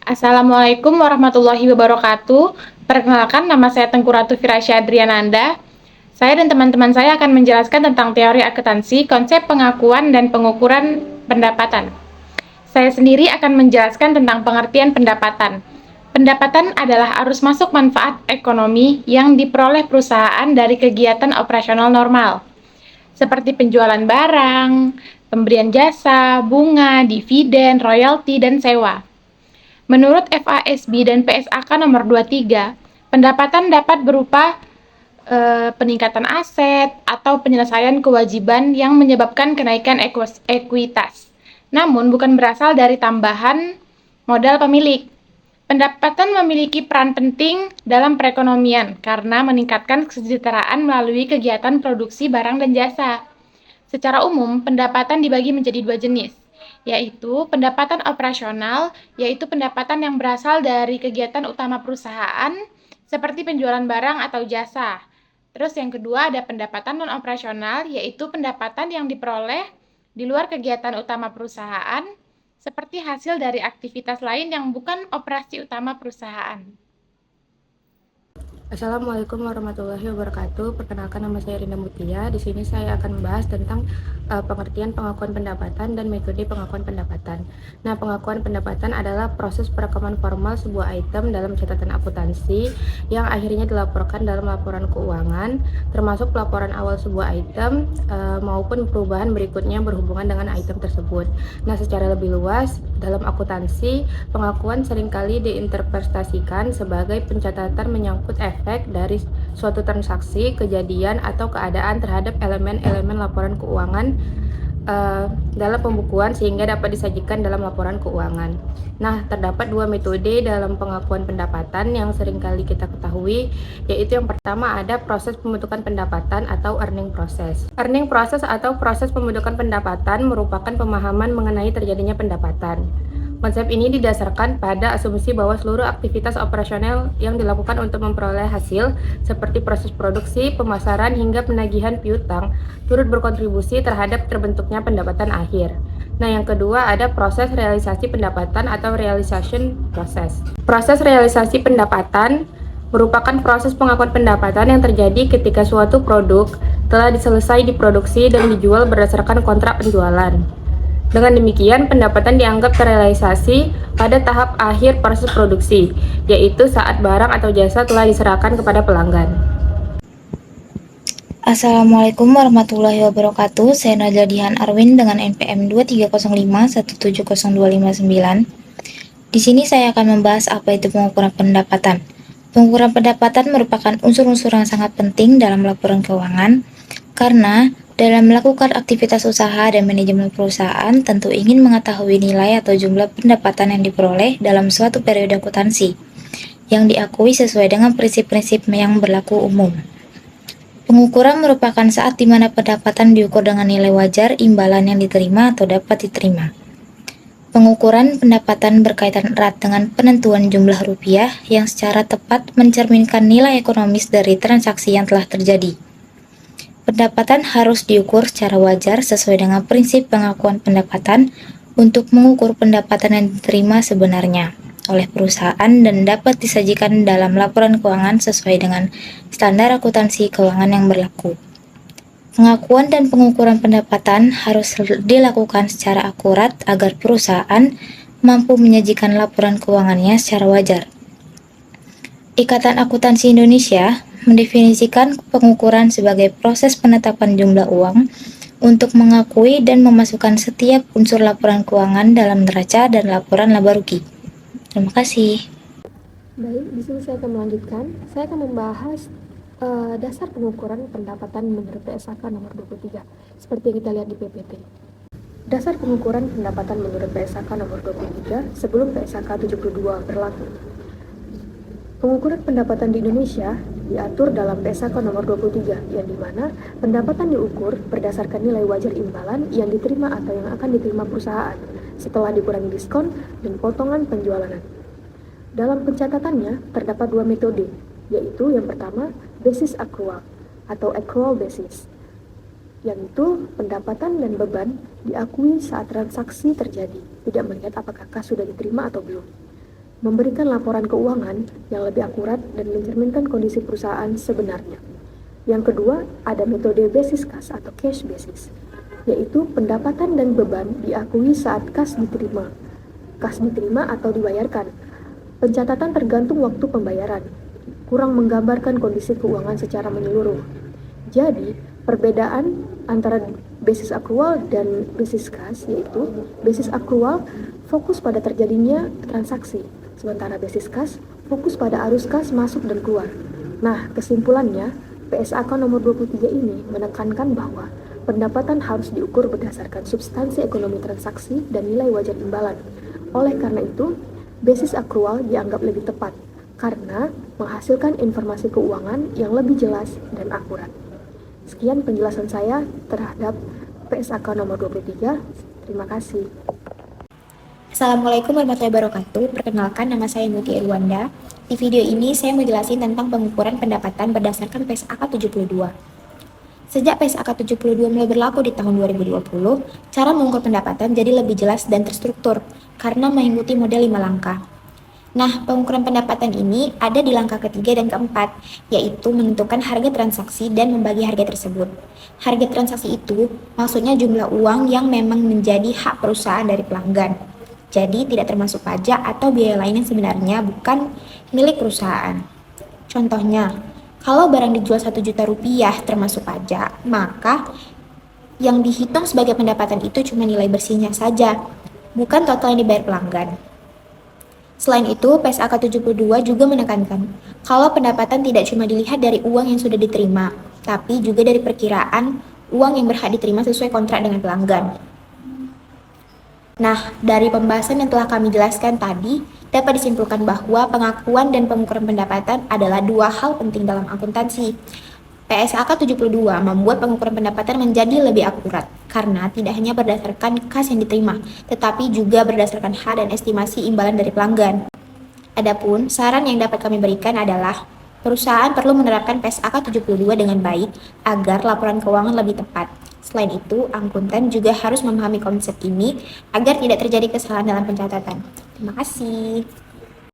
Assalamualaikum warahmatullahi wabarakatuh. Perkenalkan, nama saya Tengku Ratu Firasya Adriananda. Saya dan teman-teman saya akan menjelaskan tentang teori akuntansi, konsep pengakuan dan pengukuran pendapatan. Saya sendiri akan menjelaskan tentang pengertian pendapatan. Pendapatan adalah arus masuk manfaat ekonomi yang diperoleh perusahaan dari kegiatan operasional normal, seperti penjualan barang, pemberian jasa, bunga, dividen, royalti, dan sewa. Menurut FASB dan PSAK nomor 23, pendapatan dapat berupa peningkatan aset atau penyelesaian kewajiban yang menyebabkan kenaikan ekuitas. Namun bukan berasal dari tambahan modal pemilik. Pendapatan memiliki peran penting dalam perekonomian karena meningkatkan kesejahteraan melalui kegiatan produksi barang dan jasa. Secara umum, pendapatan dibagi menjadi dua jenis, yaitu pendapatan operasional, yaitu pendapatan yang berasal dari kegiatan utama perusahaan, seperti penjualan barang atau jasa. Terus yang kedua ada pendapatan non-operasional, yaitu pendapatan yang diperoleh di luar kegiatan utama perusahaan, seperti hasil dari aktivitas lain yang bukan operasi utama perusahaan. Assalamualaikum warahmatullahi wabarakatuh. Perkenalkan, nama saya Rinda Mutia. Di sini saya akan membahas tentang pengertian pengakuan pendapatan dan metode pengakuan pendapatan. Nah, pengakuan pendapatan adalah proses perekaman formal sebuah item dalam catatan akuntansi yang akhirnya dilaporkan dalam laporan keuangan, termasuk pelaporan awal sebuah item maupun perubahan berikutnya berhubungan dengan item tersebut. Nah, secara lebih luas, dalam akuntansi, pengakuan seringkali diinterpretasikan sebagai pencatatan menyangkut efek dari suatu transaksi, kejadian, atau keadaan terhadap elemen-elemen laporan keuangan dalam pembukuan sehingga dapat disajikan dalam laporan keuangan. Nah, terdapat dua metode dalam pengakuan pendapatan yang seringkali kita ketahui, yaitu yang pertama ada proses pembentukan pendapatan atau earning process. Earning process atau proses pembentukan pendapatan merupakan pemahaman mengenai terjadinya pendapatan. Konsep ini didasarkan pada asumsi bahwa seluruh aktivitas operasional yang dilakukan untuk memperoleh hasil, seperti proses produksi, pemasaran, hingga penagihan piutang, turut berkontribusi terhadap terbentuknya pendapatan akhir. Nah, yang kedua ada proses realisasi pendapatan atau realization process. Proses realisasi pendapatan merupakan proses pengakuan pendapatan yang terjadi ketika suatu produk telah selesai diproduksi dan dijual berdasarkan kontrak penjualan. Dengan demikian, pendapatan dianggap terrealisasi pada tahap akhir proses produksi, yaitu saat barang atau jasa telah diserahkan kepada pelanggan. Assalamualaikum warahmatullahi wabarakatuh. Saya Najla Dihan Arwin dengan NPM 23051700259. Di sini saya akan membahas apa itu pengukuran pendapatan. Pengukuran pendapatan merupakan unsur-unsur yang sangat penting dalam laporan keuangan karena dalam melakukan aktivitas usaha dan manajemen perusahaan tentu ingin mengetahui nilai atau jumlah pendapatan yang diperoleh dalam suatu periode akuntansi yang diakui sesuai dengan prinsip-prinsip yang berlaku umum. Pengukuran merupakan saat di mana pendapatan diukur dengan nilai wajar imbalan yang diterima atau dapat diterima. Pengukuran pendapatan berkaitan erat dengan penentuan jumlah rupiah yang secara tepat mencerminkan nilai ekonomis dari transaksi yang telah terjadi. Pendapatan harus diukur secara wajar sesuai dengan prinsip pengakuan pendapatan untuk mengukur pendapatan yang diterima sebenarnya oleh perusahaan dan dapat disajikan dalam laporan keuangan sesuai dengan standar akuntansi keuangan yang berlaku. Pengakuan dan pengukuran pendapatan harus dilakukan secara akurat agar perusahaan mampu menyajikan laporan keuangannya secara wajar. Ikatan Akuntansi Indonesia mendefinisikan pengukuran sebagai proses penetapan jumlah uang untuk mengakui dan memasukkan setiap unsur laporan keuangan dalam neraca dan laporan laba rugi. Terima kasih. Baik, di sini saya akan melanjutkan. Saya akan membahas dasar pengukuran pendapatan menurut PSAK nomor 23, seperti yang kita lihat di PPT. Dasar pengukuran pendapatan menurut PSAK nomor 23 sebelum PSAK 72 berlaku. Pengukuran pendapatan di Indonesia diatur dalam PSAK nomor 23, yang dimana pendapatan diukur berdasarkan nilai wajar imbalan yang diterima atau yang akan diterima perusahaan setelah dikurangi diskon dan potongan penjualan. Dalam pencatatannya terdapat dua metode, yaitu yang pertama basis accrual atau accrual basis, yaitu pendapatan dan beban diakui saat transaksi terjadi, tidak melihat apakah kas sudah diterima atau belum. memberikan laporan keuangan yang lebih akurat dan mencerminkan kondisi perusahaan sebenarnya. Yang kedua, ada metode basis kas atau cash basis, yaitu pendapatan dan beban diakui saat kas diterima. Kas diterima atau dibayarkan. Pencatatan tergantung waktu pembayaran, kurang menggambarkan kondisi keuangan secara menyeluruh. Jadi, perbedaan antara basis akrual dan basis kas yaitu basis akrual fokus pada terjadinya transaksi, sementara basis kas fokus pada arus kas masuk dan keluar. Nah, kesimpulannya, PSAK nomor 23 ini menekankan bahwa pendapatan harus diukur berdasarkan substansi ekonomi transaksi dan nilai wajar imbalan. Oleh karena itu, basis akrual dianggap lebih tepat karena menghasilkan informasi keuangan yang lebih jelas dan akurat. Sekian penjelasan saya terhadap PSAK nomor 23. Terima kasih. Assalamualaikum warahmatullahi wabarakatuh. Perkenalkan, nama saya Muti Irwanda. Di video ini saya mau jelasin tentang pengukuran pendapatan berdasarkan PSAK 72. Sejak PSAK 72 mulai berlaku di tahun 2020, cara mengukur pendapatan jadi lebih jelas dan terstruktur karena mengikuti model 5 langkah. Nah, pengukuran pendapatan ini ada di langkah ketiga dan keempat, yaitu menentukan harga transaksi dan membagi harga tersebut. Harga transaksi itu maksudnya jumlah uang yang memang menjadi hak perusahaan dari pelanggan. Jadi tidak termasuk pajak atau biaya lain yang sebenarnya bukan milik perusahaan. Contohnya, kalau barang dijual 1 juta rupiah termasuk pajak, maka yang dihitung sebagai pendapatan itu cuma nilai bersihnya saja, bukan total yang dibayar pelanggan. Selain itu, PSAK 72 juga menekankan kalau pendapatan tidak cuma dilihat dari uang yang sudah diterima, tapi juga dari perkiraan uang yang berhak diterima sesuai kontrak dengan pelanggan. Nah, dari pembahasan yang telah kami jelaskan tadi, dapat disimpulkan bahwa pengakuan dan pengukuran pendapatan adalah dua hal penting dalam akuntansi. PSAK 72 membuat pengukuran pendapatan menjadi lebih akurat, karena tidak hanya berdasarkan kas yang diterima, tetapi juga berdasarkan hak dan estimasi imbalan dari pelanggan. Adapun, saran yang dapat kami berikan adalah, perusahaan perlu menerapkan PSAK 72 dengan baik, agar laporan keuangan lebih tepat. Selain itu, akuntan juga harus memahami konsep ini, agar tidak terjadi kesalahan dalam pencatatan. Terima kasih.